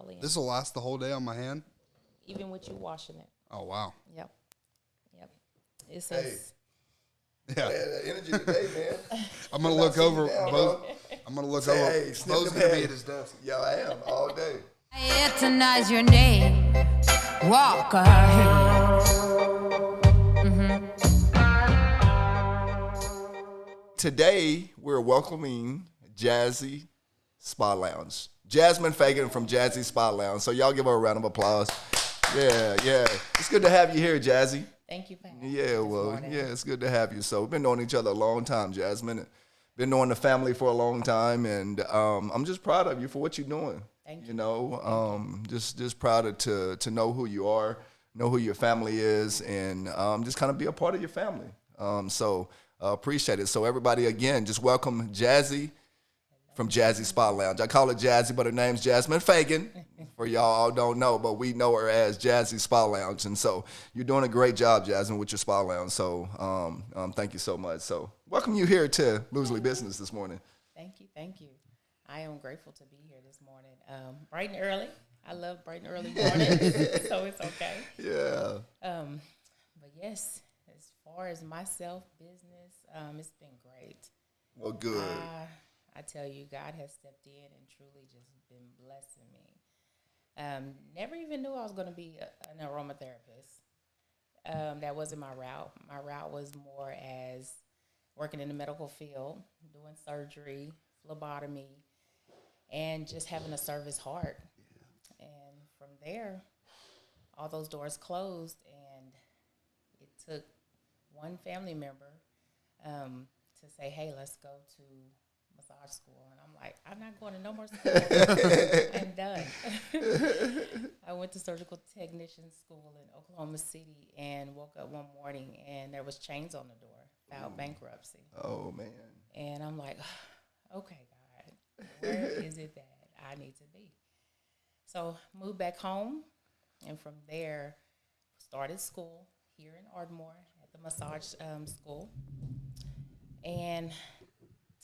all in. This will last the whole day on my hand? Even with you washing it. Oh, wow. Yep. It says... Yeah. The energy today, man. I'm going to look over. I'm going to look over. Hey, Bo's going to be at his desk. Yo, I am all day. I eternise your name. Walk ahead. Today, we're welcoming Jazzy Spa Lounge. Jasmine Fagan from Jazzy Spa Lounge. So y'all give her a round of applause. Yeah. It's good to have you here, Jazzy. Thank you, Pat. Yeah, well, it's good to have you. So we've been knowing each other a long time, Jasmine. Been knowing the family for a long time, and I'm just proud of you for what you're doing. Thank you. You know, just proud to know who you are, know who your family is, and just kind of be a part of your family. So appreciate it. So everybody, again, just welcome Jazzy from Jazzy Spa Lounge. I call her Jazzy, but her name's Jasmine Fagan. For y'all all don't know, but we know her as Jazzy Spa Lounge. And so you're doing a great job, Jasmine, with your spa lounge. So thank you so much. So welcome you here to Loosely Business this morning. Thank you. I am grateful to be here this morning. Bright and early. I love bright and early mornings, so it's okay. Yeah. But yes, as far as myself, business, it's been great. Well, good. I tell you, God has stepped in and truly just been blessing me. Never even knew I was going to be an aromatherapist. That wasn't my route. My route was more as working in the medical field, doing surgery, phlebotomy, and just having a service heart. Yeah. And from there, all those doors closed, and it took one family member to say, hey, let's go to massage school. And I'm like, I'm not going to no more school. I'm done. I went to surgical technician school in Oklahoma City and woke up one morning and there was chains on the door, filed bankruptcy. Oh, man. And I'm like, okay, God, where is it that I need to be? So moved back home, and from there started school here in Ardmore at the massage school, and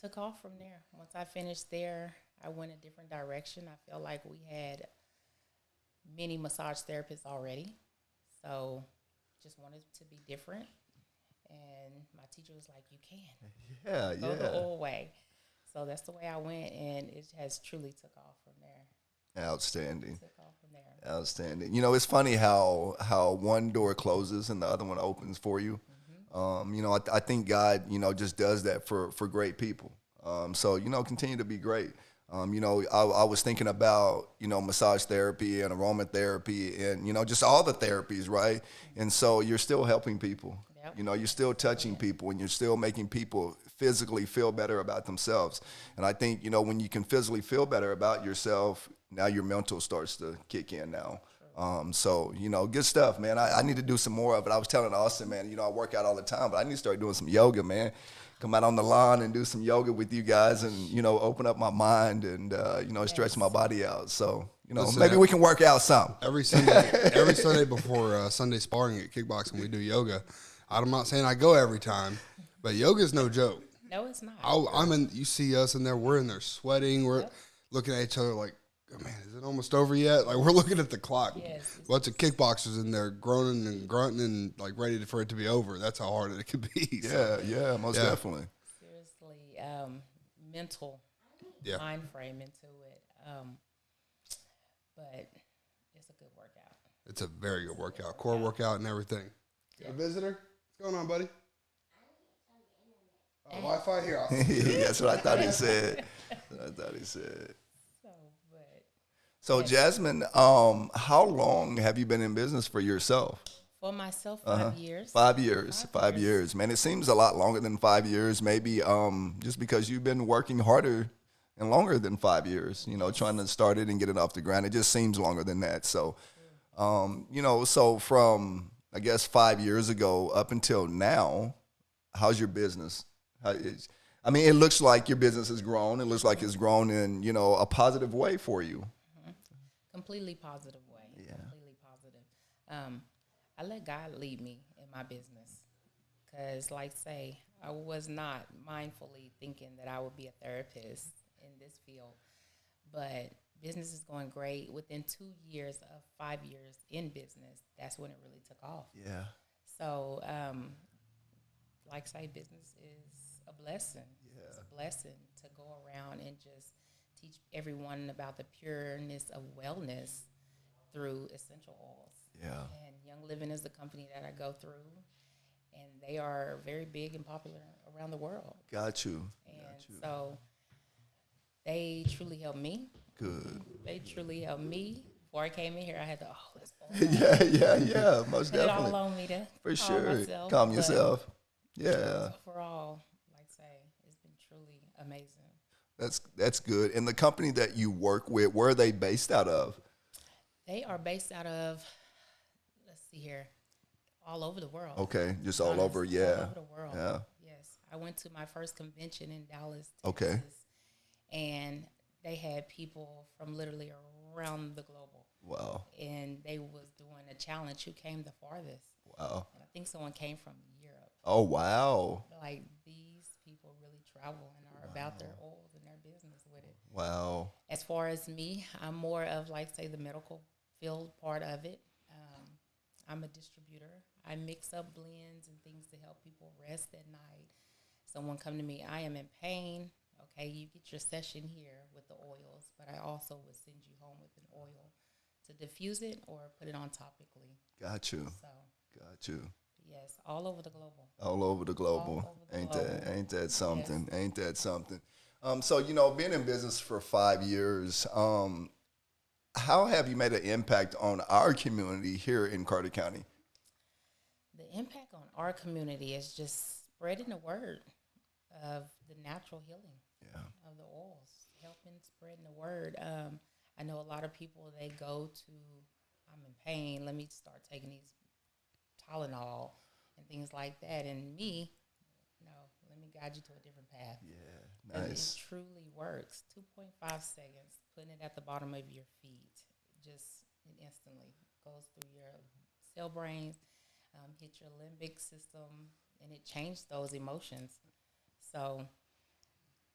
took off from there. Once I finished there, I went a different direction. I felt like we had many massage therapists already, so just wanted to be different. And my teacher was like, you can. Go the old way. So that's the way I went, and it has truly took off from there. Outstanding. Took off from there. Outstanding. You know, it's funny how one door closes and the other one opens for you. Mm-hmm. You know, I think God, you know, just does that for great people. So, you know, continue to be great. You know, I was thinking about, you know, massage therapy and aromatherapy and, you know, just all the therapies, right? And so you're still helping people. Yep. You know, you're still touching people, and you're still making people physically feel better about themselves. And I think, you know, when you can physically feel better about yourself, now your mental starts to kick in now. So, you know, good stuff, man. I need to do some more of it. I was telling Austin, man, you know, I work out all the time, but I need to start doing some yoga, man. Come out on the lawn and do some yoga with you guys and, you know, open up my mind and, you know, stretch my body out. So, you know, maybe we can work out some. Every Sunday before Sunday sparring at kickboxing, we do yoga. I'm not saying I go every time, but yoga's no joke. No, it's not. You see us in there, we're in there sweating. We're looking at each other like, oh, man, is it almost over yet? Like, we're looking at the clock. Yes. Lots of kickboxers in there groaning and grunting and, like, ready for it to be over. That's how hard it could be. Yeah, most definitely. Seriously, mental mind frame into it. But it's a good workout. It's a very good workout. Core workout and everything. A visitor? What's going on, buddy? Wi-Fi here. That's what I thought he said. So Jasmine, how long have you been in business for yourself? For myself, 5 years. 5 years. 5 years. Man, it seems a lot longer than 5 years. Maybe just because you've been working harder and longer than 5 years, you know, trying to start it and get it off the ground. It just seems longer than that. So, you know, so from, I guess, 5 years ago up until now, how's your business? I mean, it looks like your business has grown. It looks like it's grown in, you know, a positive way for you. Completely positive way. Yeah. Completely positive. I let God lead me in my business because, like say, I was not mindfully thinking that I would be a therapist in this field. But business is going great. Within 2 years of 5 years in business, that's when it really took off. Yeah. So, like I say, business is a blessing. Yeah. It's a blessing to go around and just teach everyone about the pureness of wellness through essential oils. Yeah. And Young Living is the company that I go through, and they are very big and popular around the world. Got you. And so they truly helped me. Good. They truly helped me. Before I came in here, I had to, let's go. Yeah. Most Put it definitely. all on me to For calm sure. myself. Calm But yourself. Yeah. overall, like I say, it's been truly amazing. That's good. And the company that you work with, where are they based out of? They are based out of, let's see here, all over the world. Okay. Just all Honest, over. Yeah. All over the world. Yeah. Yes. I went to my first convention in Dallas, Okay. Texas, and they had people from literally around the global. Wow. And they was doing a challenge who came the farthest. Wow. And I think someone came from Europe. Oh, wow. Like, these people really travel and are about their oils and their business with it. Wow. As far as me, I'm more of, like, say, the medical field part of it. I'm a distributor. I mix up blends and things to help people rest at night. Someone come to me, I am in pain. Okay, you get your session here with the oils, but I also would send you home with an oil to diffuse it or put it on topically. Got you. So, Got you. yes, all over the global. All over the global. All over the Ain't global. that something? Yes. Ain't that something? So being in business for 5 years, how have you made an impact on our community here in Carter County? The impact on our community is just spreading the word of the natural healing of the oils, helping spreading the word. I know a lot of people, they go to, I'm in pain, let me start taking these Tylenol and things like that. And me, no, let me guide you to a different path. Yeah, 'Cause nice. it truly works. 2.5 seconds, putting it at the bottom of your feet, just it instantly goes through your cell brains, hit your limbic system, and it changed those emotions. So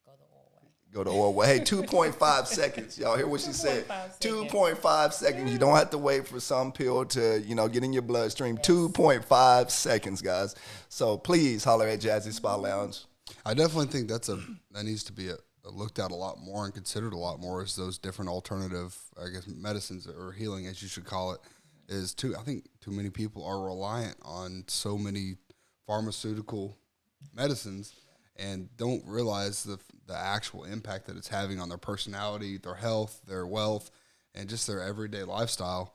go the oil way. Go to oil. Well, hey, 2.5 seconds. Y'all hear what she said? 2.5 seconds. 2.5 seconds. You don't have to wait for some pill to, get in your bloodstream. 2.5 seconds, guys. So please holler at Jazzy Spa Lounge. I definitely think that needs to be looked at a lot more and considered a lot more as those different alternative, I guess, medicines or healing, as you should call it, I think too many people are reliant on so many pharmaceutical medicines and don't realize the actual impact that it's having on their personality, their health, their wealth, and just their everyday lifestyle.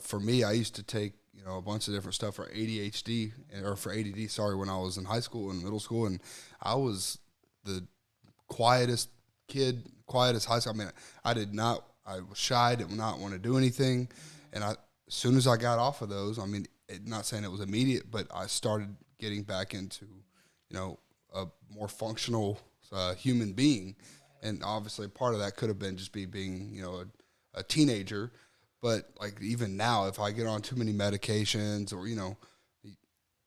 For me, I used to take a bunch of different stuff for ADHD or for ADD. Sorry, when I was in high school and middle school, and I was the quietest kid, quietest high school. I mean, I was shy, did not want to do anything, and as soon as I got off of those, I mean, not saying it was immediate, but I started getting back into, a more functional human being. And obviously part of that could have been just being, a teenager. But like even now, if I get on too many medications or,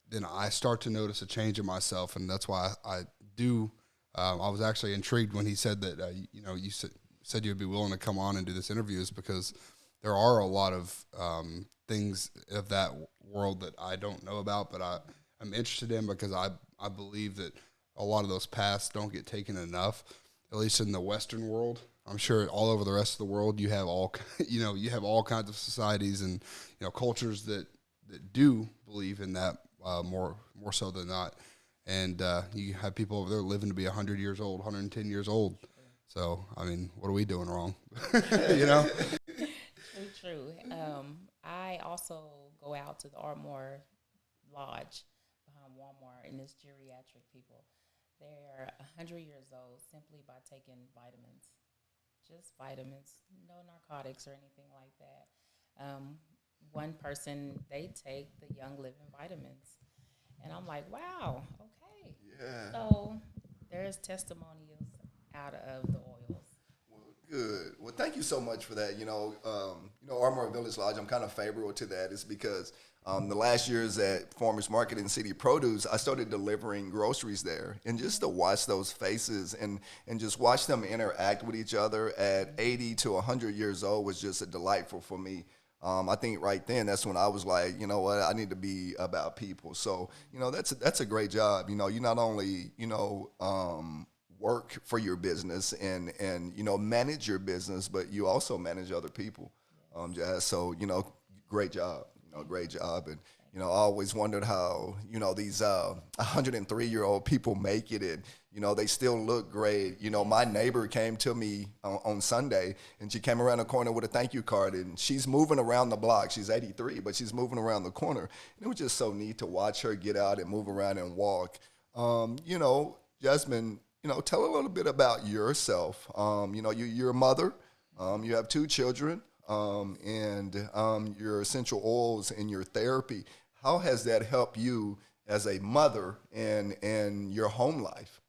then I start to notice a change in myself. And that's why I do. I was actually intrigued when he said that, you said you'd be willing to come on and do this interview, is because there are a lot of things of that world that I don't know about, but I'm interested in, because I believe that a lot of those paths don't get taken enough, at least in the Western world. I'm sure all over the rest of the world, you have all kinds of societies and cultures that do believe in that more so than not. And you have people over there living to be 100 years old, 110 years old. So I mean, what are we doing wrong? True. I also go out to the Ardmore Lodge behind Walmart, and it's geriatric people. They're 100 years old simply by taking vitamins, just vitamins, no narcotics or anything like that. One person, they take the Young Living vitamins, and I'm like, wow, okay. Yeah. So there's testimonials out of the oils. Good. Well, thank you so much for that. Ardmore Village Lodge, I'm kind of favorable to that. Is because the last years at Farmers Market and City Produce, I started delivering groceries there, and just to watch those faces and just watch them interact with each other at 80 to 100 years old was just a delightful for me. I think right then that's when I was like, you know what, I need to be about people. So that's a great job. You not only work for your business and manage your business, but you also manage other people. Jazz. So great job. Great job. And I always wondered how these 103-year-old people make it, and they still look great. My neighbor came to me on Sunday, and she came around the corner with a thank you card, and she's moving around the block. She's 83, but she's moving around the corner. And it was just so neat to watch her get out and move around and walk. Jasmine, tell a little bit about yourself. You're a mother. You have 2 children, and your essential oils and your therapy. How has that helped you as a mother and your home life?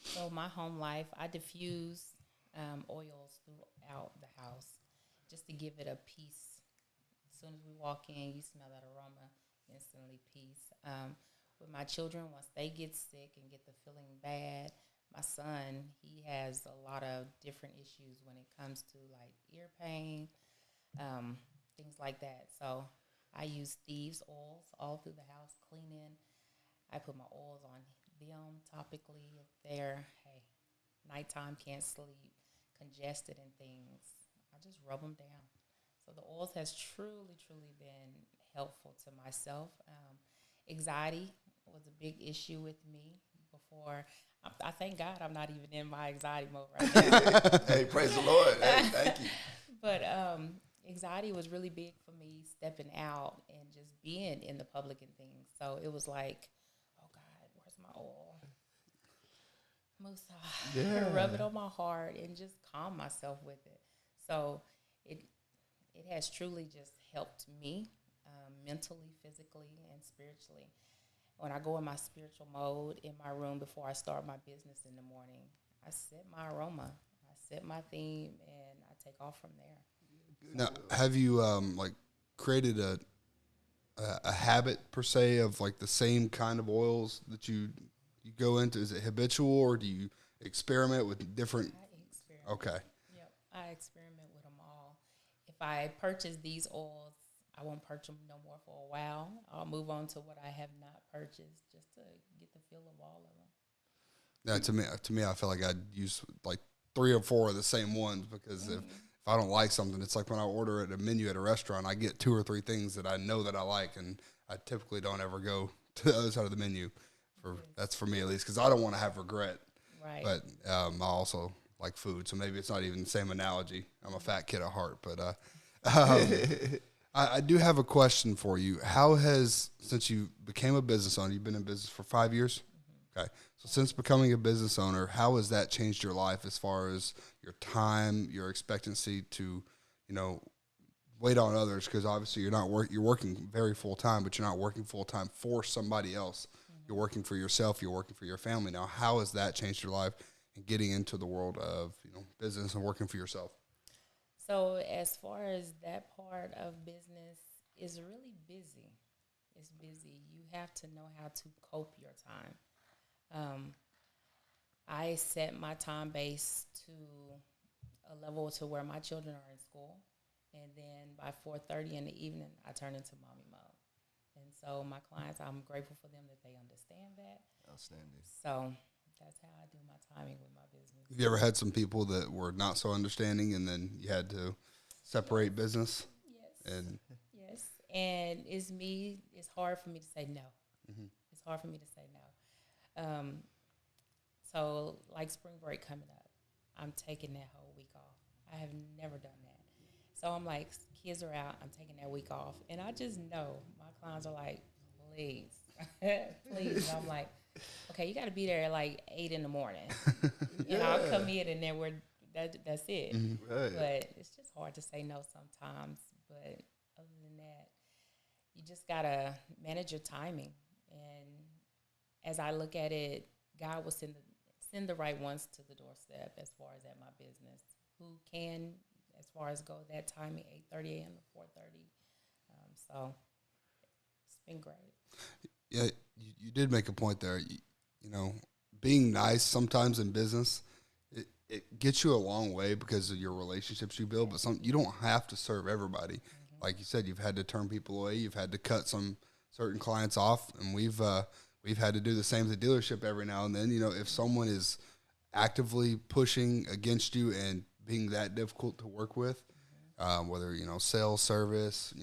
So my home life, I diffuse oils throughout the house just to give it a peace. As soon as we walk in, you smell that aroma, instantly peace. With my children, once they get sick and get the feeling bad, my son, he has a lot of different issues when it comes to like ear pain, things like that. So I use thieves oils all through the house, cleaning. I put my oils on them topically if they're, nighttime can't sleep, congested and things. I just rub them down. So the oils has truly, truly been helpful to myself. Anxiety was a big issue with me before. I thank God I'm not even in my anxiety mode right now. Hey, praise the Lord. Hey, thank you. But anxiety was really big for me, stepping out and just being in the public and things. So it was like, oh God, where's my oil? Musa, rub it on my heart and just calm myself with it. So it has truly just helped me mentally, physically, and spiritually. When I go in my spiritual mode in my room before I start my business in the morning, I set my aroma, I set my theme, and I take off from there. Now, have you created a habit per se of like the same kind of oils that you go into? Is it habitual, or do you experiment with different? I experiment. Okay. Yep, I experiment with them all. If I purchase these oils, I won't purchase them no more for a while. I'll move on to what I have not purchased just to get the feel of all of them. Yeah, to me, I feel like I'd use like 3 or 4 of the same ones because if I don't like something, it's like when I order at a menu at a restaurant, I get 2 or 3 things that I know that I like, and I typically don't ever go to the other side of the menu. That's for me at least, because I don't want to have regret. Right. But I also like food, so maybe it's not even the same analogy. I'm a fat kid at heart, but I do have a question for you. How has, since you became a business owner, you've been in business for 5 years? Okay. So since becoming a business owner, how has that changed your life as far as your time, your expectancy to, wait on others? Because obviously you're working very full time, but you're not working full time for somebody else. You're working for yourself. You're working for your family. Now, how has that changed your life and getting into the world of business and working for yourself? So as far as that part of business is really busy. It's busy. You have to know how to cope your time. I set my time base to a level to where my children are in school, and then by 4:30 in the evening, I turn into mommy mode. And so my clients, I'm grateful for them that they understand that. Outstanding. So that's how I do my timing with my business. Have you ever had some people that were not so understanding, and then you had to separate business? Yes. And yes. And it's hard for me to say no. Mm-hmm. It's hard for me to say no. So like spring break coming up, I'm taking that whole week off. I have never done that. So I'm like, kids are out, I'm taking that week off. And I just know my clients are like, please, please. And I'm like, okay, you got to be there at like 8 in the morning. And I'll come in and then that's it. Mm-hmm. Right. But it's just hard to say no sometimes. But other than that, you just got to manage your timing. And as I look at it, God will send the right ones to the doorstep as far as at my business. who can, as far as go that timing, 8:30 a.m. to 4:30. So it's been great. Yeah, you did make a point there. You know, being nice sometimes in business, it gets you a long way because of your relationships you build. But you don't have to serve everybody. Like you said, you've had to turn people away. You've had to cut some certain clients off, and we've had to do the same at the dealership every now and then. You know, if someone is actively pushing against you and being that difficult to work with, whether sales, service,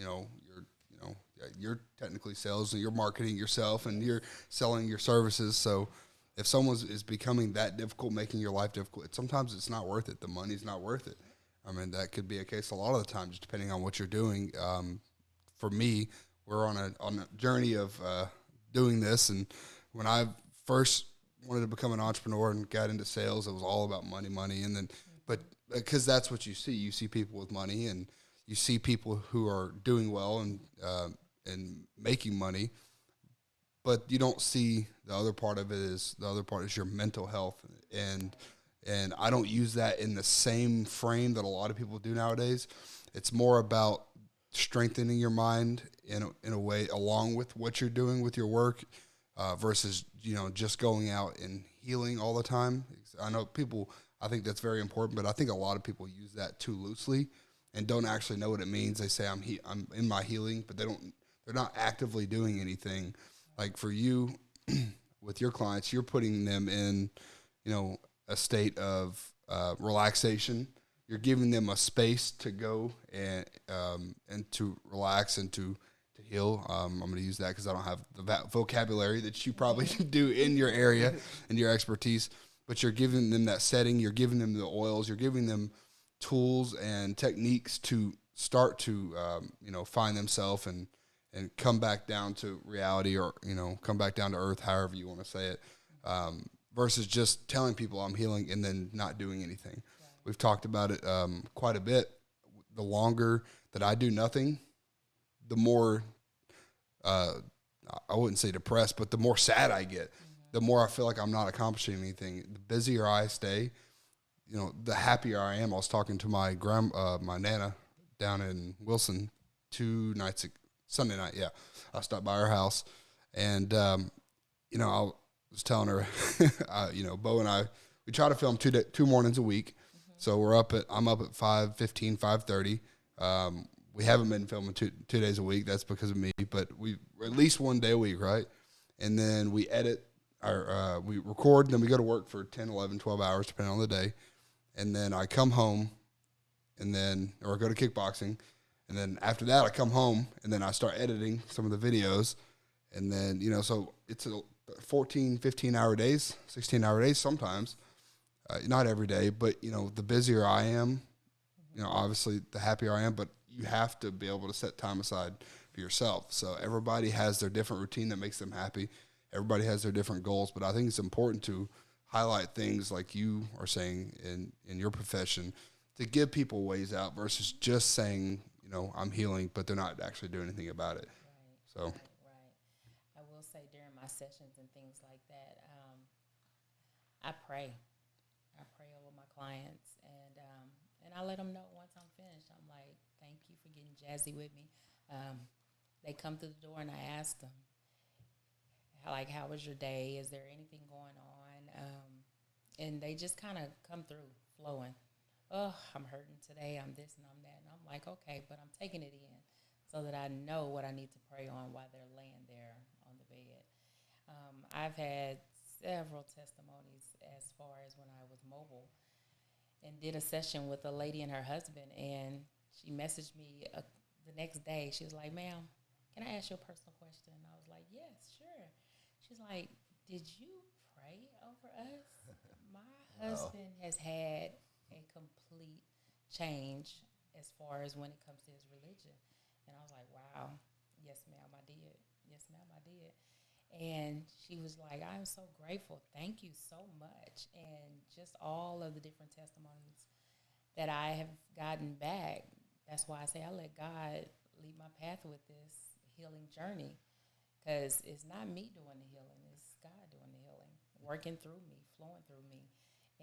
you're technically sales and you're marketing yourself and you're selling your services. So if someone is becoming that difficult, making your life difficult, sometimes it's not worth it. The money's not worth it. I mean, that could be a case a lot of the time, just depending on what you're doing. For me, we're on a journey of doing this, and when I first wanted to become an entrepreneur and got into sales, it was all about money, and then, but because that's what you see people with money, and you see people who are doing well and making money, but you don't see the other part of it is your mental health, and I don't use that in the same frame that a lot of people do nowadays. It's more about strengthening your mind in a way along with what you're doing with your work, versus just going out and healing all the time. I know I think that's very important, but I think a lot of people use that too loosely and don't actually know what it means. They say I'm in my healing, but they're not actively doing anything. Like for you, with your clients, you're putting them in a state of relaxation. You're giving them a space to go and to relax and to heal. I'm going to use that because I don't have the vocabulary that you probably do in your area and your expertise. But you're giving them that setting. You're giving them the oils. You're giving them tools and techniques to start to find themselves and come back down to reality, or come back down to earth, however you want to say it. Versus just telling people I'm healing and then not doing anything. Right. We've talked about it quite a bit. The longer that I do nothing, the more, I wouldn't say depressed, but the more sad I get. Mm-hmm. The more I feel like I'm not accomplishing anything. The busier I stay, the happier I am. I was talking to my my Nana down in Wilson Sunday night, yeah. I stopped by her house, and, I was telling her, Bo and I, we try to film two mornings a week. Mm-hmm. So I'm up at 5:15, 5:30. We haven't been filming 2 days a week. That's because of me, but we're at least one day a week, right? And then we edit, we record, and then we go to work for 10, 11, 12 hours, depending on the day. And then I come home, or go to kickboxing. And then after that, I come home, and then I start editing some of the videos. And then, so it's 14, 15-hour days, 16-hour days sometimes. Not every day, but, the busier I am, obviously the happier I am, but you have to be able to set time aside for yourself. So everybody has their different routine that makes them happy. Everybody has their different goals, but I think it's important to highlight things like you are saying in your profession to give people ways out versus just saying, I'm healing, but they're not actually doing anything about it. Right. So. Right. I will say during my sessions and things like that, I pray. I pray over my clients, and I let them know once I'm finished. I'm like, thank you for getting jazzy with me. They come through the door, and I ask them, how was your day? Is there anything going on? And they just kind of come through flowing. Oh, I'm hurting today. I'm this and I'm that. And I'm like, okay, but I'm taking it in so that I know what I need to pray on while they're laying there on the bed. I've had several testimonies as far as when I was mobile and did a session with a lady and her husband, and she messaged me the next day. She was like, ma'am, can I ask you a personal question? And I was like, yes, sure. She's like, did you pray over us? My husband has had a complete change as far as when it comes to his religion. And I was like, wow, yes, ma'am, I did. Yes, ma'am, I did. And she was like, I'm so grateful. Thank you so much. And just all of the different testimonies that I have gotten back. That's why I say I let God lead my path with this healing journey, because it's not me doing the healing. It's God doing the healing, working through me, flowing through me.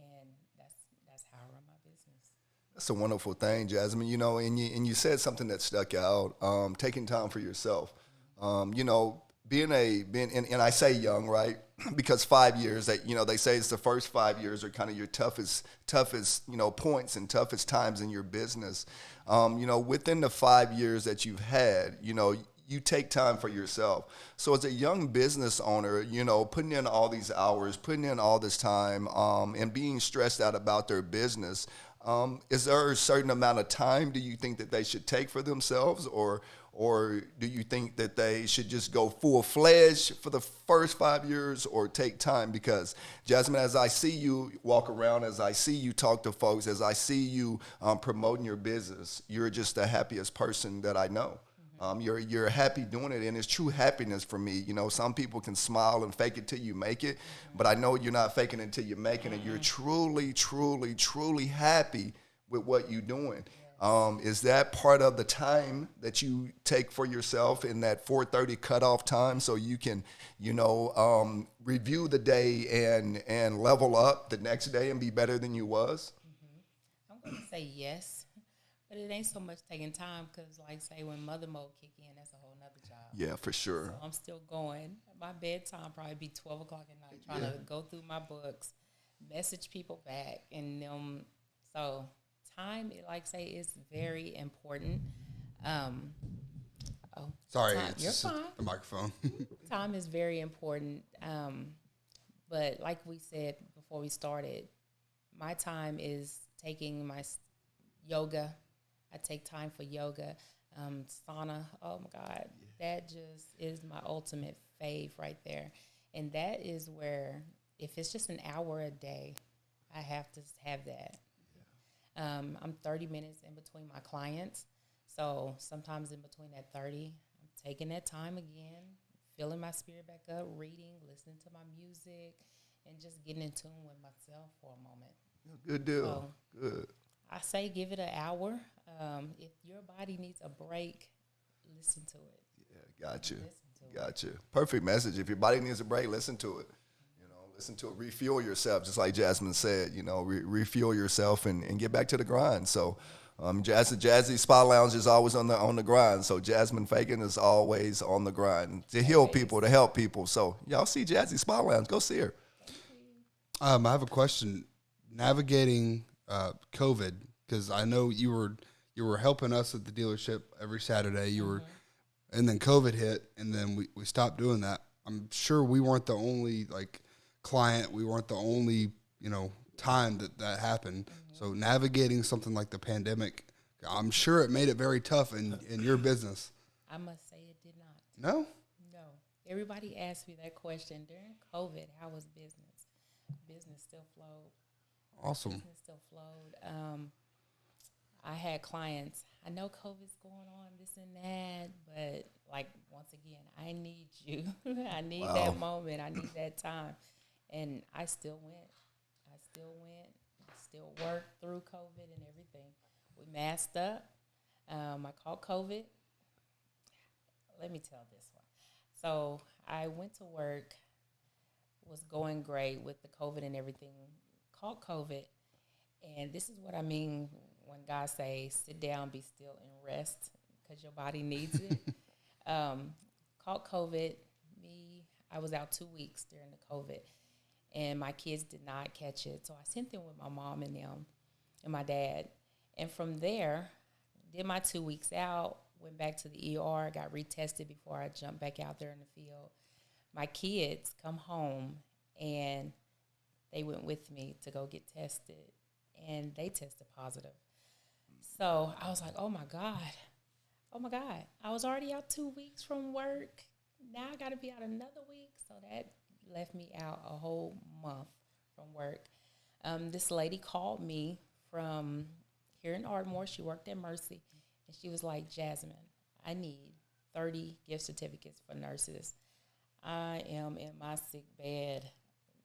And that's how I run my business. That's a wonderful thing, Jasmine. You know, and you said something that stuck out. Taking time for yourself. You know, being and I say young, right? Because 5 years that they say it's the first 5 years are kind of your toughest points and toughest times in your business. Within the 5 years that you've had, you take time for yourself. So as a young business owner, putting in all these hours, putting in all this time, and being stressed out about their business, is there a certain amount of time do you think that they should take for themselves, or do you think that they should just go full-fledged for the first 5 years, or take time? Because, Jasmine, as I see you walk around, as I see you talk to folks, as I see you promoting your business, you're just the happiest person that I know. You're happy doing it, and it's true happiness for me. Some people can smile and fake it till you make it, but I know you're not faking it until you're making it. You're truly, truly, truly happy with what you're doing. Is that part of the time that you take for yourself in that 4:30 cutoff time, so you can, review the day and level up the next day and be better than you was? I'm going to say yes, but it ain't so much taking time because, like, say, when mother mode kick in, that's a whole nother job. Yeah, for sure. So I'm still going. My bedtime probably be 12 o'clock at night, trying to go through my books, message people back, and so time, like say, is very important. Sorry, time, it's you're just fine. the microphone. Time is very important. But like we said before we started, my time is taking my yoga. I take time for yoga, sauna. Oh my God, that just is my ultimate fave right there. And that is where, if it's just an hour a day, I have to have that. I'm 30 minutes in between my clients. So sometimes in between that 30, I'm taking that time again, filling my spirit back up, reading, listening to my music, and just getting in tune with myself for a moment. Good deal. So, Good. I say give it an hour. If your body needs a break, listen to it. Yeah, got you. Listen to Got you. Perfect message. If your body needs a break, listen to it. Listen to it. Refuel yourself, just like Jasmine said. Refuel yourself and get back to the grind. So, Jazzy Spa Lounge is always on the grind. So Jasmine Fagan is always on the grind to heal people, to help people. So y'all see Jazzy Spa Lounge, go see her. I have a question. Navigating COVID, because I know you were helping us at the dealership every Saturday. You were, and then COVID hit, and then we stopped doing that. I'm sure we weren't the only client. We weren't the only time that happened. So navigating something like the pandemic, I'm sure it made it very tough in your business. I must say it did not. No? No. Everybody asked me that question during COVID. How was business? Business still flowed. Awesome. Business still flowed. I had clients. I know COVID's going on, this and that, but once again, I need you. I need that moment. I need that time. And I still went. Still worked through COVID and everything. We masked up. I caught COVID. Let me tell this one. So I went to work, was going great with the COVID and everything, caught COVID. And this is what I mean when God say, sit down, be still, and rest, because your body needs it. Caught COVID. I was out 2 weeks during the COVID. And my kids did not catch it. So I sent them with my mom and them and my dad. And from there, did my 2 weeks out, went back to the ER, got retested before I jumped back out there in the field. My kids come home, and they went with me to go get tested, and they tested positive. So I was like, oh, my God. I was already out 2 weeks from work. Now I got to be out another week. So that left me out a whole month from work. This lady called me from here in Ardmore. She worked at Mercy, and she was like, Jasmine, I need 30 gift certificates for nurses. I am in my sick bed.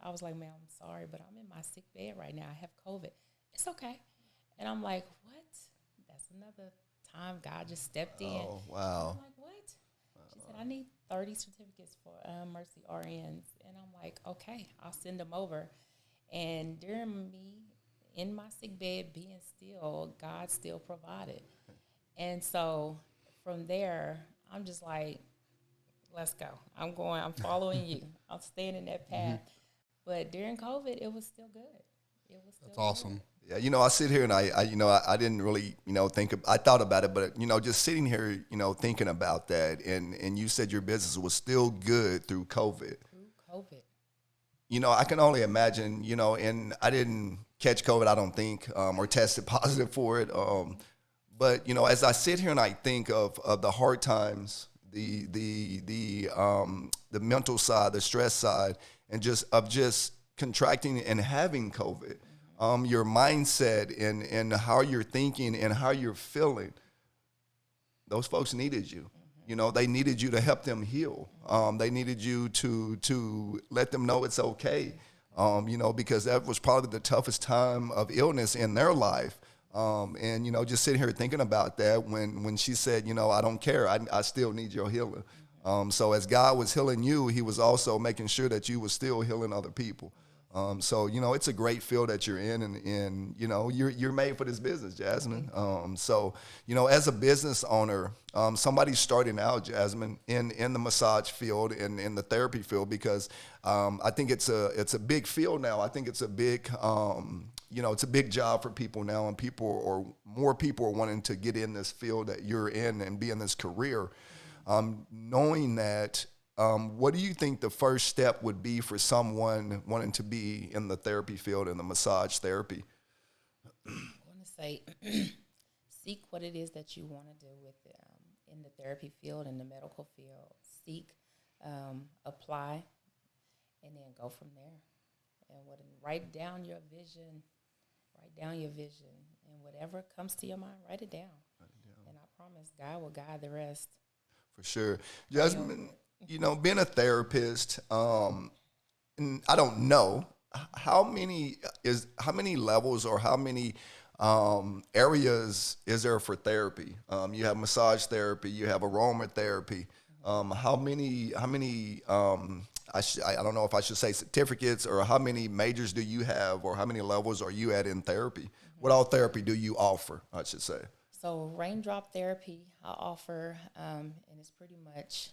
I was like, ma'am, I'm sorry, but I'm in my sick bed right now. I have COVID. It's okay. And I'm like, what? That's another time God just stepped in. Oh, wow. I'm like, what? She said, I need 30 certificates for Mercy RNs. And I'm like, okay, I'll send them over. And during me in my sick bed being still, God still provided. And so from there, I'm just like, let's go. I'm following you. I'm staying in that path. But during COVID, it was still good. It was still That's awesome. Yeah, I sit here and I didn't really, I thought about it, but, just sitting here, thinking about that, and you said your business was still good through COVID. Through COVID. I can only imagine, and I didn't catch COVID, I don't think, or tested positive for it. But, as I sit here and I think of the hard times, the mental side, the stress side, and just contracting and having COVID, your mindset and how you're thinking and how you're feeling, those folks needed you. They needed you to help them heal. They needed you to let them know it's okay, because that was probably the toughest time of illness in their life. And, just sitting here thinking about that when she said, I don't care, I still need your healing. So as God was healing you, he was also making sure that you was still healing other people. So, it's a great field that you're in, and you're made for this business, Jasmine. So, as a business owner, somebody starting out, Jasmine, in the massage field and in the therapy field, because I think it's a big field now. I think it's a big, it's a big job for people now, and more people are wanting to get in this field that you're in and be in this career. Knowing that, what do you think the first step would be for someone wanting to be in the therapy field, in the massage therapy? I want to say seek what it is that you want to do with in the therapy field, in the medical field. Seek, apply, and then go from there. And write down your vision. Write down your vision. And whatever comes to your mind, write it down. And I promise God will guide the rest. For sure. Jasmine, being a therapist, and I don't know, how many levels or how many areas is there for therapy? You have massage therapy, you have aromatherapy. How many I don't know if I should say certificates, or how many majors do you have, or how many levels are you at in therapy? What all therapy do you offer, I should say? So raindrop therapy I offer, and it's pretty much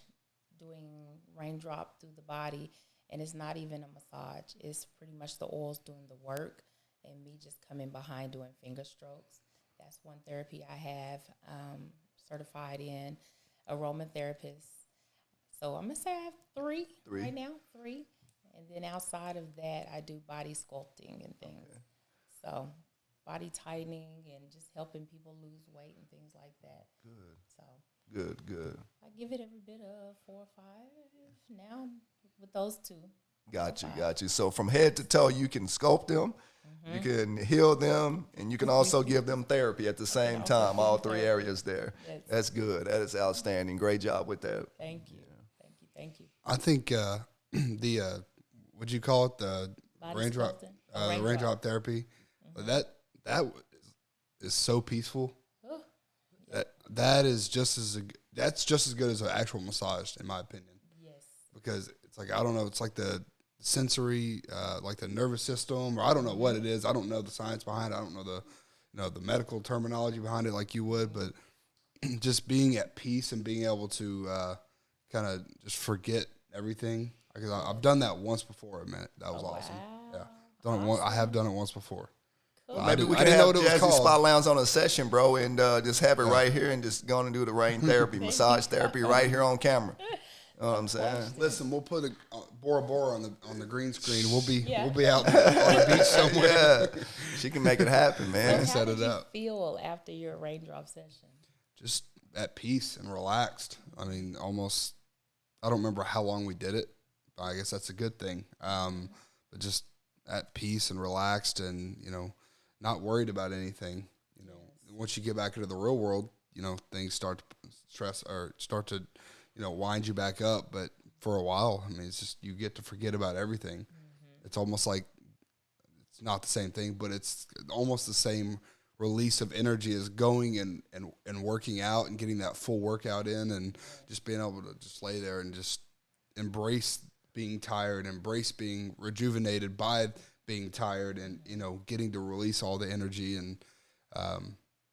doing raindrop through the body, and it's not even a massage. It's pretty much the oils doing the work and me just coming behind doing finger strokes. That's one therapy I have certified in. Aromatherapist. So I'm going to say I have three right now, three. And then outside of that, I do body sculpting and things. Okay. So body tightening and just helping people lose weight and things like that. Good. So Good. I give it every bit of 4 or 5 now with those two. Got you. So from head to toe, you can sculpt them, you can heal them, and you can also give them therapy at the same time, all 3 areas there. Yes. That's good. That is outstanding. Great job with that. Thank you. I think would you call it the raindrop therapy? That is so peaceful. That is just as good as an actual massage, in my opinion. Yes. Because it's like, I don't know, it's like the sensory, like the nervous system, or I don't know what it is. I don't know the science behind it. I don't know the medical terminology behind it like you would, but just being at peace and being able to kind of just forget everything. Because I've done that once before. Man, that was awesome. Yeah, I have done it once before. Well, maybe we can have Jazzy Spa Lounge on a session, bro, and just have it right here and just go and do the rain therapy, massage therapy right here on camera. You know what I'm saying? Listen, we'll put a Bora Bora on the green screen. We'll be out on the beach somewhere. Yeah, she can make it happen, man. So how did you feel after your raindrop session? Just at peace and relaxed. I mean, almost. I don't remember how long we did it, but I guess that's a good thing. But just at peace and relaxed, and not worried about anything. Once you get back into the real world, things start to stress or start to, wind you back up. But for a while, I mean, it's just you get to forget about everything. It's almost like it's not the same thing, but it's almost the same release of energy as going and working out and getting that full workout in, and just being able to just lay there and just embrace being tired, embrace being rejuvenated by being tired and getting to release all the energy and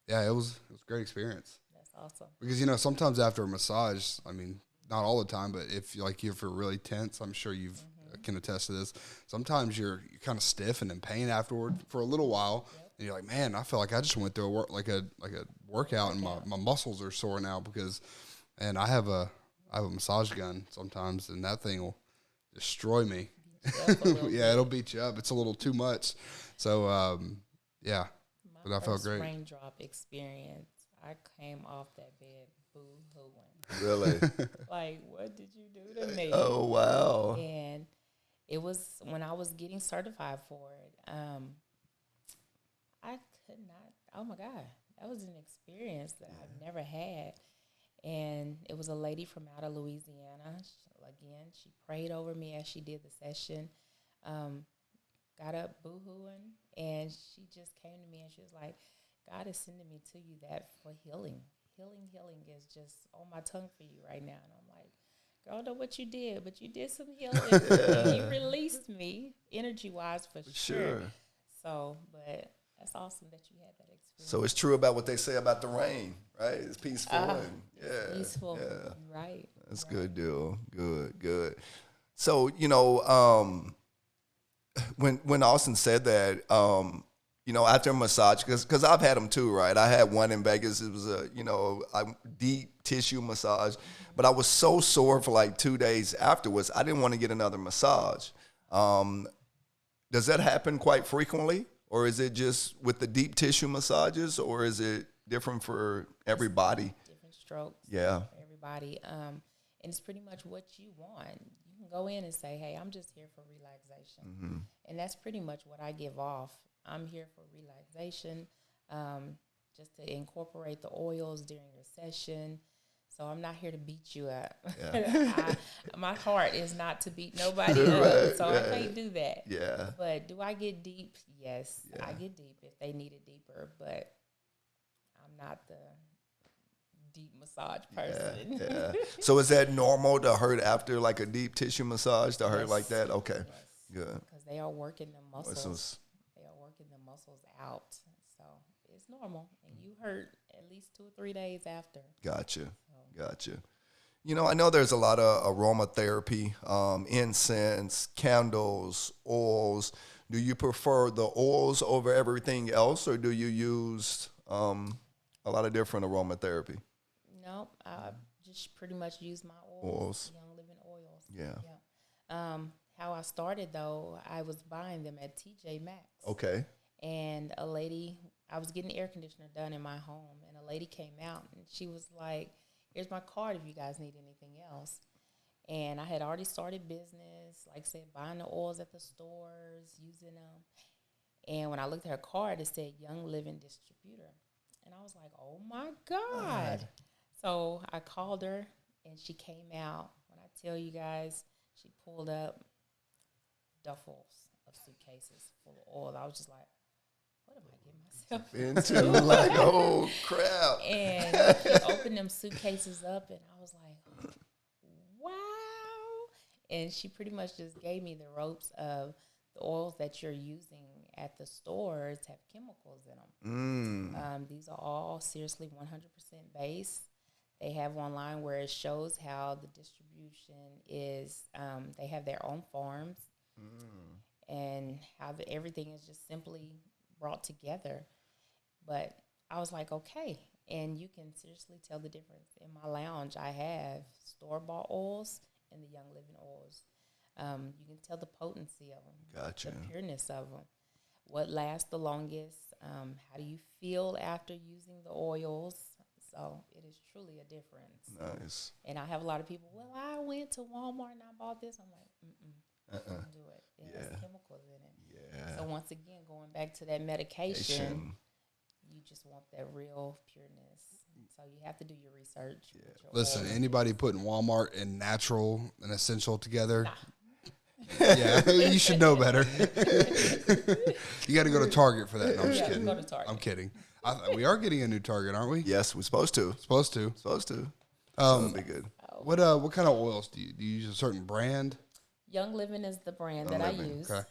yeah, it was a great experience. That's awesome. Because sometimes after a massage, I mean, not all the time, but if you're really tense, I'm sure you've can attest to this. Sometimes you're kind of stiff and in pain afterward for a little while, and you're like, man, I feel like I just went through a workout, and my muscles are sore now because, and I have a massage gun sometimes, and that thing will destroy me. Yeah, it'll beat you up. It's a little too much. So yeah, but I felt great. Raindrop experience. I came off that bed boo-hooing. Really? Like, what did you do to me? Oh, wow. And it was when I was getting certified for it. I could not. Oh my God, that was an experience that I've never had. And it was a lady from out of Louisiana. She prayed over me as she did the session. Got up boo-hooing, and she just came to me and she was like, God is sending me to you that for healing. Healing is just on my tongue for you right now. And I'm like, girl, I don't know what you did, but you did some healing. And you released me energy-wise for sure. So, but that's awesome that you had that experience. So it's true about what they say about the rain, right? It's peaceful. It's peaceful. Yeah. Right. That's good deal. Good. So, when Austin said that, after a massage, because I've had them too, right? I had one in Vegas. It was a deep tissue massage, but I was so sore for like 2 days afterwards. I didn't want to get another massage. Does that happen quite frequently, or is it just with the deep tissue massages, or is it different for everybody? Different strokes. Yeah. For everybody. And it's pretty much what you want. You can go in and say, hey, I'm just here for relaxation. Mm-hmm. And that's pretty much what I give off. I'm here for relaxation, just to incorporate the oils during your session. So I'm not here to beat you up. Yeah. My heart is not to beat nobody up, so I can't do that. Yeah. But do I get deep? Yes, yeah. I get deep if they need it deeper, but I'm not the deep massage person. Yeah. So is that normal to hurt after like a deep tissue massage, to hurt like that? Okay, good. Because they are working the muscles. They are working the muscles out. So it's normal. And you hurt at least 2 or 3 days after. Gotcha. I know there's a lot of aromatherapy, incense, candles, oils. Do you prefer the oils over everything else, or do you use a lot of different aromatherapy? No, I just pretty much use my oils. Young Living oils. Yeah. How I started, though, I was buying them at TJ Maxx. Okay. And a lady, I was getting the air conditioner done in my home, and a lady came out, and she was like, here's my card if you guys need anything else. And I had already started business, like I said, buying the oils at the stores, using them. And when I looked at her card, it said Young Living Distributor. And I was like, oh, my God. So I called her, and she came out. When I tell you guys, she pulled up duffels of suitcases full of oil. I was just like, what am I getting myself into? Like, oh, crap. And she opened them suitcases up, and I was like, wow. And she pretty much just gave me the ropes of the oils that you're using at the stores have chemicals in them. These are all seriously 100% based. They have online where it shows how the distribution is. They have their own farms, and how everything is just simply brought together. But I was like, okay. And you can seriously tell the difference. In my lounge, I have store-bought oils and the Young Living oils. You can tell the potency of them, Gotcha. The pureness of them, what lasts the longest, how do you feel after using the oils. So it is truly a difference. Nice. And I have a lot of people, well, I went to Walmart and I bought this. I'm like, don't do it. It has chemicals in it. Yeah. So once again, going back to that medication, you just want that real pureness. So you have to do your research. Yeah. Listen, anybody putting Walmart and natural and essential together, yeah, you should know better. You got to go to Target for that. No, I'm just kidding. Go to Target. I'm kidding. We are getting a new Target, aren't we? Yes, we're supposed to. Supposed to. That'll be good. What kind of oils do you use? A certain brand? Young Living is the brand Young that I Living, use. okay.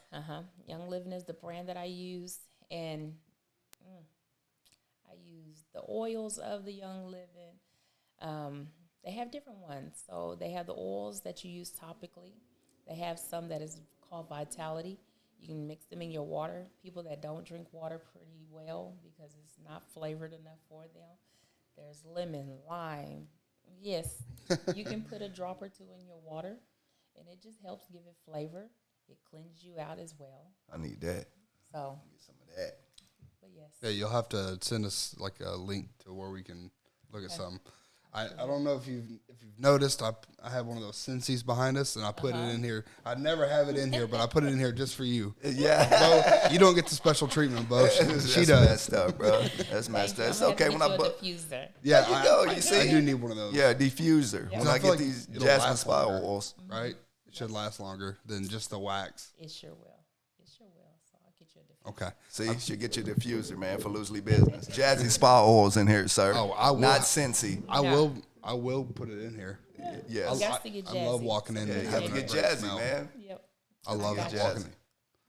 Young Living is the brand that I use, and I use the oils of the Young Living. They have different ones. So they have the oils that you use topically. They have some that is called Vitality. You can mix them in your water. People that don't drink water pretty well because it's not flavored enough for them. There's lemon, lime. Yes, you can put a drop or two in your water, and it just helps give it flavor. It cleans you out as well. I need that. So, Get some of that. but yes. Yeah, you'll have to send us like a link to where we can look at some. I don't know if you've noticed, I have one of those Scentsies behind us, and I put it in here. I never have it in here, but I put it in here just for you. Yeah. Bo, you don't get the special treatment, Bo. She That's does. messed up, bro. That's messed Thank you. up. It's I'm okay gonna when I get you a bu- diffuser. Yeah, There you go. You I see? do need one of those. Yeah, diffuser. Yeah. When I I feel get like these it'll jasmine last spy longer. oils, Right? It should last longer than just the wax. It sure will. It sure will. So I'll get you a diffuser. Okay. see, you should get your diffuser, man, for loosely business. Jazzy spa oils in here, sir. Oh, I will. Not Scentsy. I will put it in here. Yes. Got to get I love Jazzy. walking in Yeah, and you have having to a get great Jazzy, smell. man. Yep. I love Get it walking. Jazzy.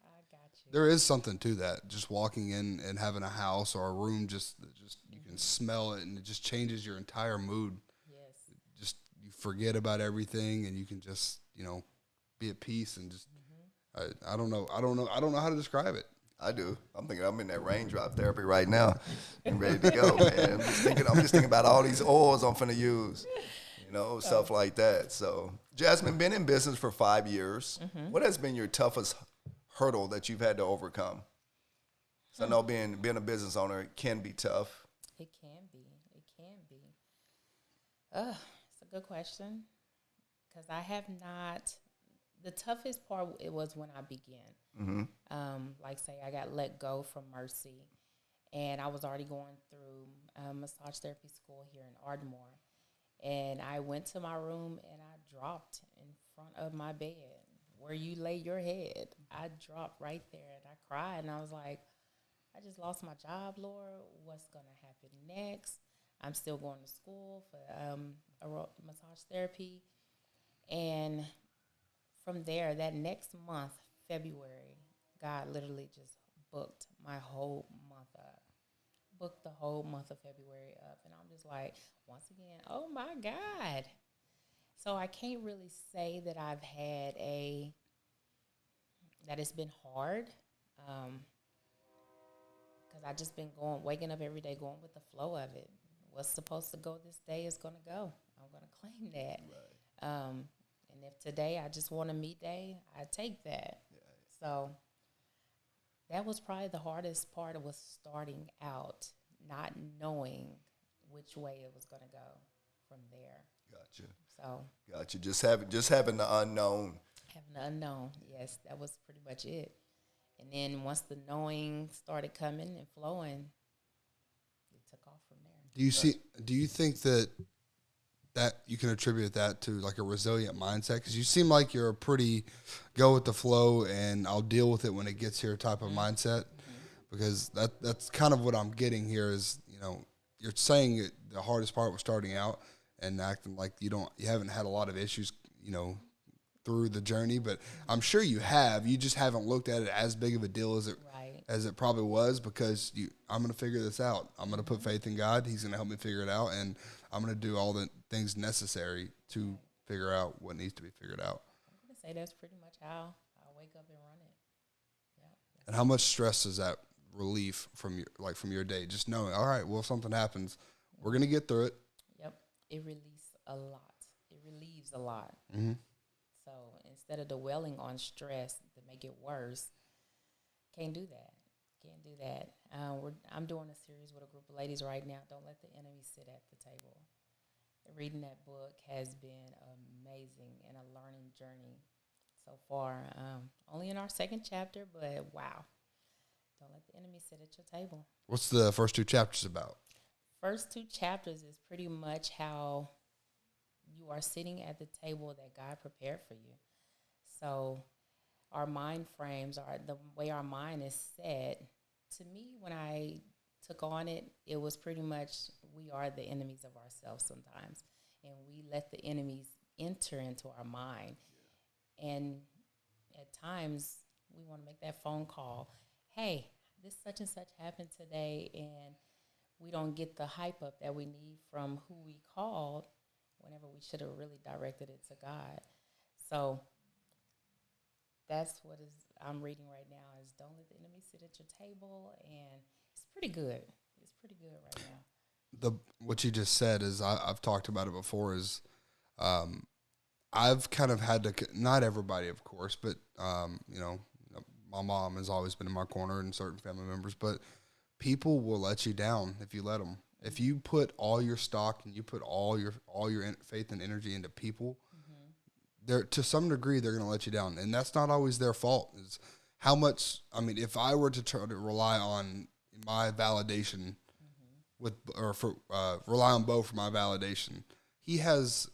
I got you. There is something to that. Just walking in and having a house or a room, just you can smell it, and it just changes your entire mood. Yes. Just you forget about everything, and you can just be at peace and just. I don't know how to describe it. I do. I'm thinking I'm in that raindrop therapy right now. I'm ready to go, man. I'm just thinking about all these oils I'm finna use. Stuff like that. So, Jasmine, been in business for 5 years. What has been your toughest hurdle that you've had to overcome? So I know being a business owner can be tough. It can be. It can be. It's a good question because I have not. The toughest part it was when I began. Like say I got let go from Mercy, and I was already going through massage therapy school here in Ardmore, and I went to my room and I dropped in front of my bed where you lay your head. I dropped right there and I cried and I was like, I just lost my job, Lord. What's gonna happen next? I'm still going to school for massage therapy, and from there, that next month, February, God literally just booked my whole month up. Booked the whole month of February up. And I'm just like, once again, oh my God. So I can't really say that that it's been hard. Because I just been waking up every day, going with the flow of it. What's supposed to go this day is going to go. I'm going to claim that. Right. And if today I just want a me day, I take that. Yeah. So that was probably the hardest part was starting out, not knowing which way it was going to go from there. Gotcha. So Gotcha. Just having the unknown. Having the unknown, yes, that was pretty much it. And then once the knowing started coming and flowing, it took off from there. Do you think that you can attribute that to like a resilient mindset? Because you seem like you're a pretty go with the flow and I'll deal with it when it gets here type of mindset. Because that's kind of what I'm getting here is, you're saying the hardest part was starting out and acting like you haven't had a lot of issues, through the journey, but I'm sure you have. You just haven't looked at it as big of a deal as it probably was because I'm going to figure this out. I'm going to put faith in God. He's going to help me figure it out, and I'm going to do all the things necessary to figure out what needs to be figured out. I'm going to say that's pretty much how I wake up and run it. Yep. And how much stress does that relieve from your day? Just knowing, all right, well, if something happens, we're going to get through it. Yep. It relieves a lot. Mm-hmm. So instead of dwelling on stress to make it worse, can't do that. I'm doing a series with a group of ladies right now. Don't let the enemy sit at the table. Reading that book has been amazing and a learning journey so far. Only in our second chapter, but wow. Don't let the enemy sit at your table. What's the first 2 chapters about? First 2 chapters is pretty much how you are sitting at the table that God prepared for you. So our mind frames are the way our mind is set. To me, when I took on it, it was pretty much we are the enemies of ourselves sometimes. And we let the enemies enter into our mind. And at times we want to make that phone call. Hey, this such and such happened today, and we don't get the hype up that we need from who we called whenever we should have really directed it to God. So that's what is I'm reading right now is don't let the enemy sit at your table, and it's pretty good. It's pretty good right now. What you just said is I've talked about it before is I've kind of had to, not everybody of course, but my mom has always been in my corner and certain family members, but people will let you down if you let them. If you put all your stock and you put all your faith and energy into people, they're to some degree they're going to let you down, and that's not always their fault. Is how much if I were to try to rely on my validation rely on Bo for my validation, he has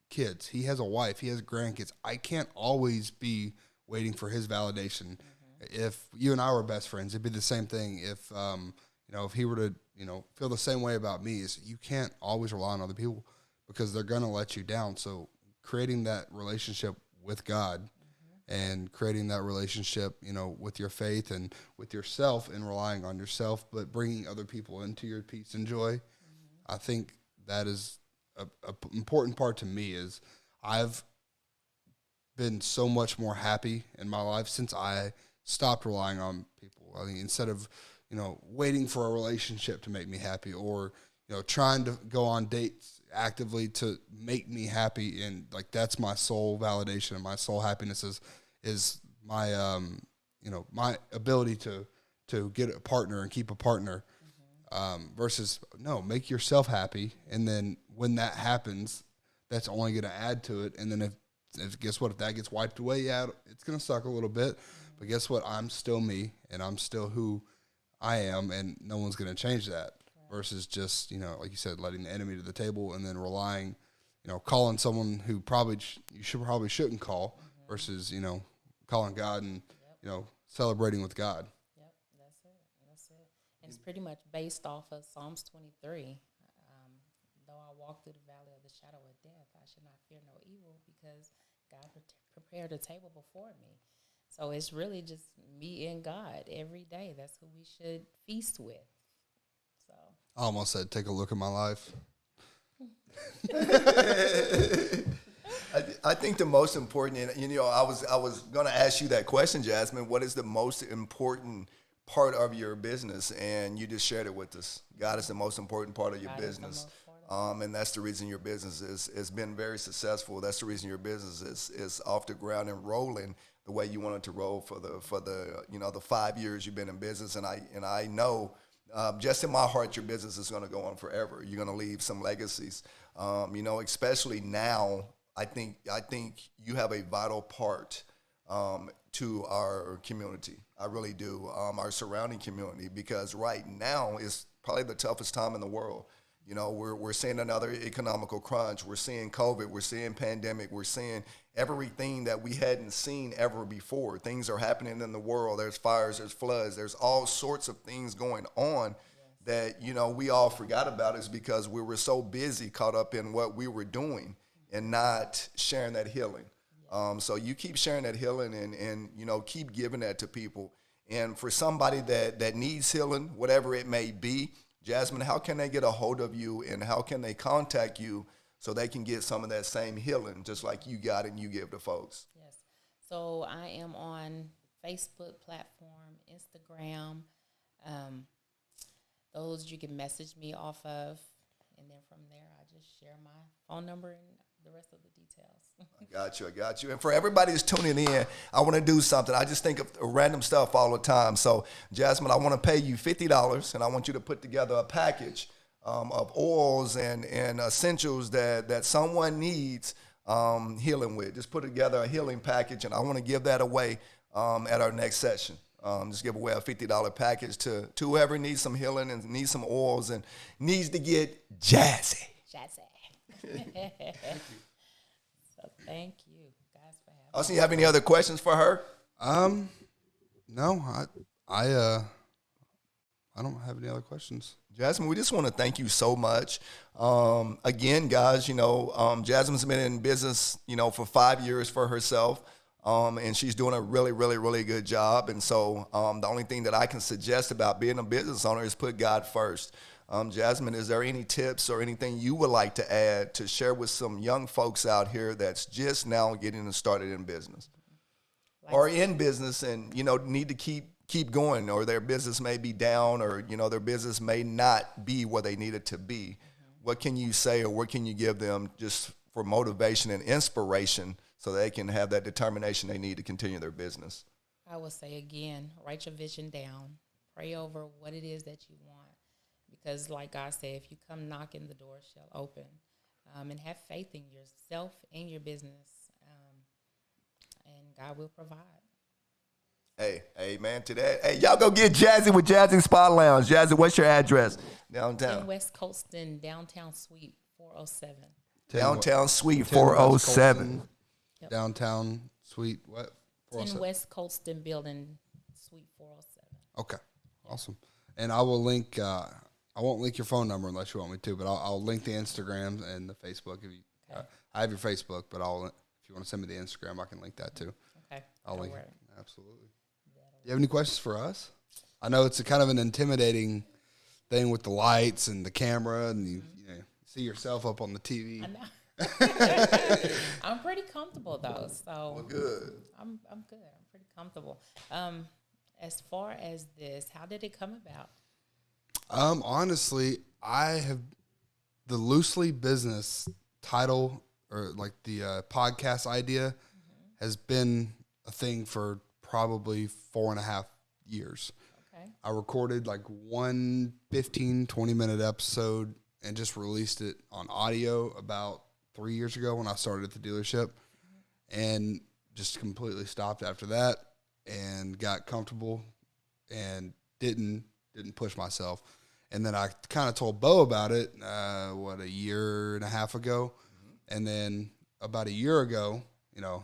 kids, he has a wife, he has grandkids. I can't always be waiting for his validation. If you and I were best friends, it'd be the same thing. If if he were to feel the same way about me, is you can't always rely on other people because they're gonna let you down. So creating that relationship with God and creating that relationship, with your faith and with yourself and relying on yourself, but bringing other people into your peace and joy. I think that is a important part to me. Is I've been so much more happy in my life since I stopped relying on people. I mean, instead of, waiting for a relationship to make me happy or, trying to go on dates actively to make me happy. And like, that's my sole validation and my sole happiness is my, my ability to get a partner and keep a partner, versus make yourself happy. And then when that happens, that's only going to add to it. And then if guess what, if that gets wiped away, it's going to suck a little bit, but guess what? I'm still me and I'm still who I am, and no one's going to change that. Versus just, like you said, letting the enemy to the table and then relying, calling someone who you shouldn't call, versus, calling God and, celebrating with God. Yep, that's it. And it's pretty much based off of Psalms 23. Though I walk through the valley of the shadow of death, I should not fear no evil because God prepared a table before me. So it's really just me and God every day. That's who we should feast with. So I almost said, take a look at my life. I think the most important, and I was going to ask you that question, Jasmine. What is the most important part of your business? And you just shared it with us. God is the most important part of your business. And that's the reason your business has been very successful. That's the reason your business is off the ground and rolling the way you want it to roll for the 5 years you've been in business. And I know just in my heart your business is going to go on forever. You're going to leave some legacies. Especially now, I think you have a vital part to our community. I really do, our surrounding community, because right now is probably the toughest time in the world. We're seeing another economical crunch. We're seeing COVID. We're seeing pandemic. We're seeing everything that we hadn't seen ever before. Things are happening in the world. There's fires. There's floods. There's all sorts of things going on that, we all forgot about is because we were so busy caught up in what we were doing and not sharing that healing. So you keep sharing that healing and keep giving that to people. And for somebody that needs healing, whatever it may be, Jasmine, how can they get a hold of you and how can they contact you so they can get some of that same healing just like you got and you give to folks? yes. So I am on Facebook platform, Instagram. Those you can message me off of. And then from there, I just share my phone number and the rest of the details. I got you. And for everybody that's tuning in, I want to do something. I just think of random stuff all the time. So, Jasmine, I want to pay you $50, and I want you to put together a package of oils and essentials that someone needs healing with. Just put together a healing package, and I want to give that away at our next session. Just give away a $50 package to whoever needs some healing and needs some oils and needs to get jazzy. So thank you guys for having me. Austin, you have any other questions for her? No, I don't have any other questions. Jasmine, we just want to thank you so much. Again, guys, Jasmine's been in business, for 5 years for herself. And she's doing a really, really, really good job. And so the only thing that I can suggest about being a business owner is put God first. Jasmine, is there any tips or anything you would like to add to share with some young folks out here that's just now getting started in business or in business and, need to keep going, or their business may be down, or, their business may not be where they need it to be? What can you say, or what can you give them just for motivation and inspiration so they can have that determination they need to continue their business? I will say again, write your vision down. Pray over what it is that you want. Because like God said, if you come knocking, the door shall open. And have faith in yourself and your business. And God will provide. Hey, man, to that. Hey, y'all go get Jazzy with Jazzy Spa Lounge. Jazzy, what's your address? Downtown. In West Colston, downtown suite 407. Downtown suite 407. Yep. Downtown suite what? 10 West Colston building, suite 407. Okay, awesome. And I will link. I won't link your phone number unless you want me to, but I'll link the Instagram and the Facebook. If you, I have your Facebook, but if you want to send me the Instagram, I can link that too. Okay, I'll link worry. it. Absolutely. Do you have any questions for us? I know it's a kind of an intimidating thing with the lights and the camera, and you see yourself up on the TV. I know. I'm pretty comfortable though, so Well, good. I'm good. I'm pretty comfortable. As far as this, how did it come about? Honestly, I have the Loosely Business title, or like the podcast idea, has been a thing for probably 4.5 years. Okay. I recorded like one 20-minute episode and just released it on audio about 3 years ago when I started at the dealership, and just completely stopped after that and got comfortable and didn't push myself. And then I kind of told Bo about it, a 1.5 years ago. And then about a year ago,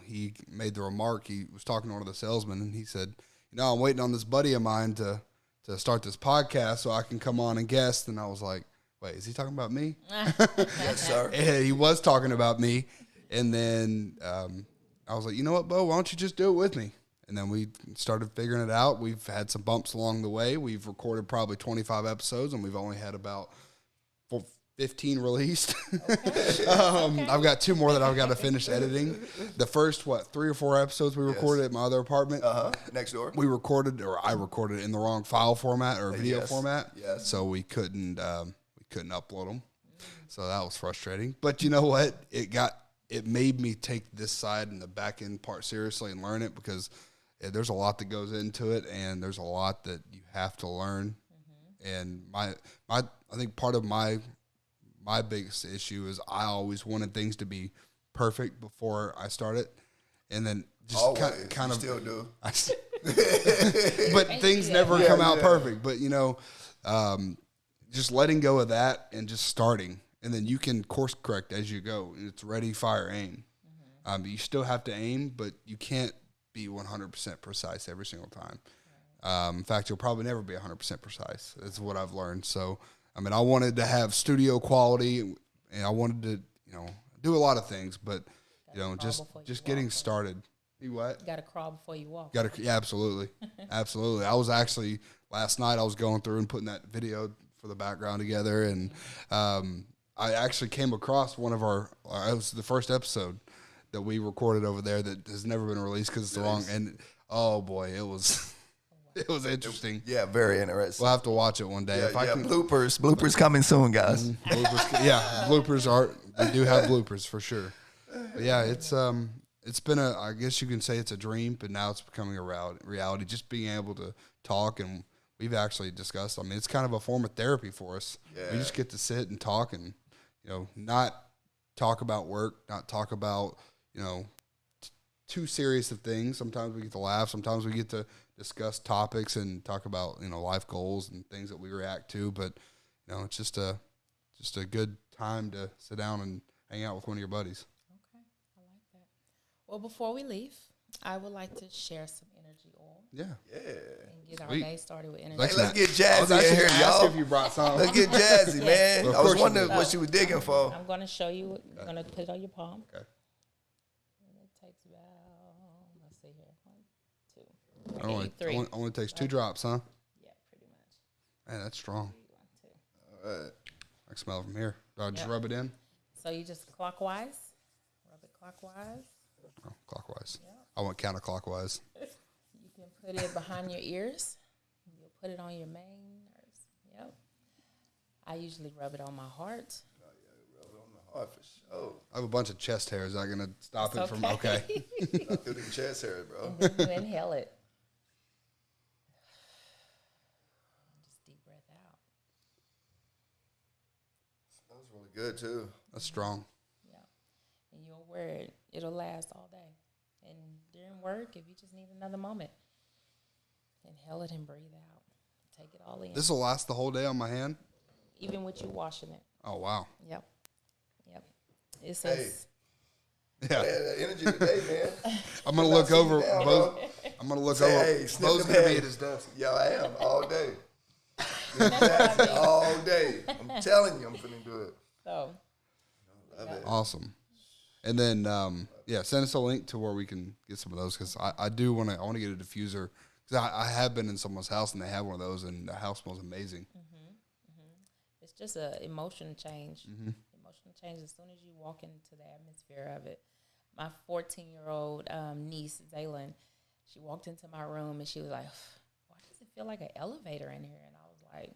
he made the remark. He was talking to one of the salesmen, and he said, I'm waiting on this buddy of mine to start this podcast so I can come on and guest. And I was like, wait, is he talking about me? Yes, sir. And he was talking about me. And then I was like, you know what, Bo, why don't you just do it with me? And then we started figuring it out. We've had some bumps along the way. We've recorded probably 25 episodes, and we've only had about 15 released. Okay. I've got 2 more that I've got to finish editing. The first, 3 or 4 episodes we recorded at my other apartment. Next door. I recorded in the wrong file format or video format. Yes. So we couldn't upload them. So that was frustrating. But you know what? It made me take this side and the back end part seriously and learn it, because there's a lot that goes into it, and there's a lot that you have to learn. And I think part of my biggest issue is I always wanted things to be perfect before I started, and then just kind of still do. But things never come out perfect. But just letting go of that and just starting, and then you can course correct as you go. It's ready, fire, aim. You still have to aim, but you can't be 100% precise every single time. In fact, you'll probably never be 100% precise. That's what I've learned. So, I wanted to have studio quality, and I wanted to, do a lot of things, but, just getting started. You what? You got to crawl before you walk. Yeah, absolutely. Absolutely. I was actually, last night I was going through and putting that video for the background together, and I actually came across it was the first episode that we recorded over there that has never been released because it's wrong. And oh boy, it was interesting. Yeah, very interesting. We'll have to watch it one day. Bloopers coming soon, guys. Bloopers we do have bloopers for sure. But yeah, it's been I guess you can say it's a dream, but now it's becoming a reality. Just being able to talk, and we've actually discussed, it's kind of a form of therapy for us. Yeah. We just get to sit and talk, and not talk about work, not talk about too serious of things. Sometimes we get to laugh. Sometimes we get to discuss topics and talk about life goals and things that we react to. But it's just a good time to sit down and hang out with one of your buddies. Okay, I like that. Well, before we leave, I would like to share some energy oil. Yeah. And get our day started with energy. Hey, let's get Jazzy in here, y'all. If you brought some. Let's get Jazzy, man. Well, I was wondering what she was digging for. I'm going to show you. You're going to put it on your palm. Okay. And it takes about, see here. 1, 2, okay, 3. Only takes 2 drops, huh? Yeah, pretty much. Man, that's strong. 1, 2. All right. I can smell it from here. Do I just Yep. rub it in? So you just clockwise, rub it clockwise. Oh, clockwise. Yep. I went counterclockwise. You can put it behind your ears. You'll put it on your main nerves. Yep. I usually rub it on my heart. Rub it on the heart for sure. I have a bunch of chest hairs. Is that going to stop It's it from... Okay. Not through them chest hairs, bro. And then you inhale it. Just deep breath out. Smells really good, too. That's strong. Yeah. And you'll wear it. It'll last all day. And during work, if you just need another moment, inhale it and breathe out. Take it all in. This will last the whole day on my hand? Even with you washing it. Oh, wow. Yep. It says... Yeah. That energy today, man. I'm going to look over... down, Bo, I'm going to look Say, over... hey, snip Bo's them going to be hands. at his desk. Yo, I am all day. That's what I mean. All day. I'm telling you, I'm finna do it. So, Love it. Awesome. And then, send us a link to where we can get some of those because I do want to. I want to get a diffuser because I have been in someone's house and they have one of those and the house smells amazing. it's just an emotion change. Emotional change as soon as you walk into the atmosphere of it. My 14-year-old niece, Zaylin, she walked into my room and she was like, why does it feel like an elevator in here? And I was like,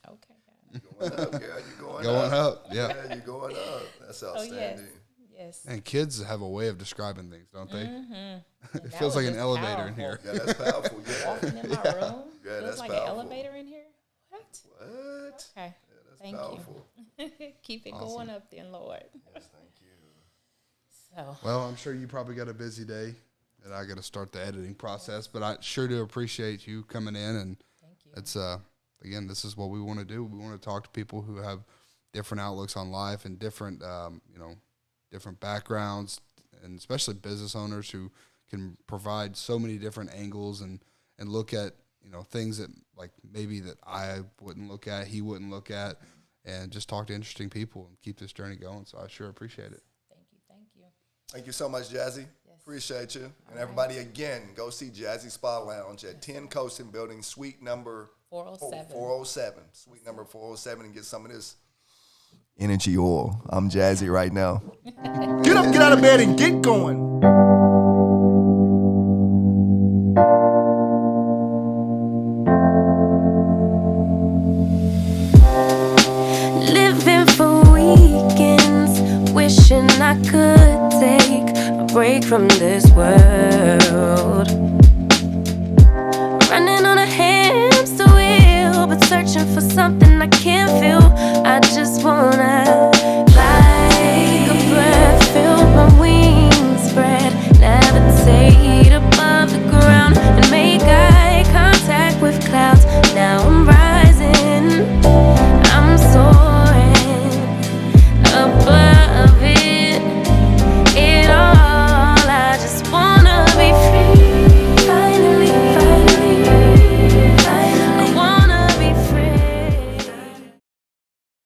okay, God. Going up, girl. You're going, Going up. up, yeah. Yeah, you're going up. That's Oh, outstanding. yes. And kids have a way of describing things, don't they? And It that feels was like an just elevator in powerful. here. Yeah, that's powerful. Yeah. Walking in my room, Yeah, feels that's like powerful. an elevator in here? What? What? Okay. Yeah, that's Thank powerful. you. Keep it going up then, Lord. Yes, thank you. So, Well, I'm sure you probably got a busy day and I got to start the editing process, but I sure do appreciate you coming in and thank you. it's again, this is what we want to do. We want to talk to people who have different outlooks on life and different different backgrounds, and especially business owners who can provide so many different angles and look at things that like maybe that I wouldn't look at, he wouldn't look at, and just talk to interesting people and keep this journey going. So I sure appreciate it. Thank you. Thank you so much, Jazzy. Yes. Appreciate you. And everybody, again, go see Jazzy Spa Lounge at 10 Colston Building, suite number 407. 407. Suite number 407, and get some of this energy oil. I'm Jazzy right now. Get up, get out of bed, and get going. Living for weekends, wishing I could take a break from this world. Running on a hamster wheel, but searching for something I can't feel. I just wanna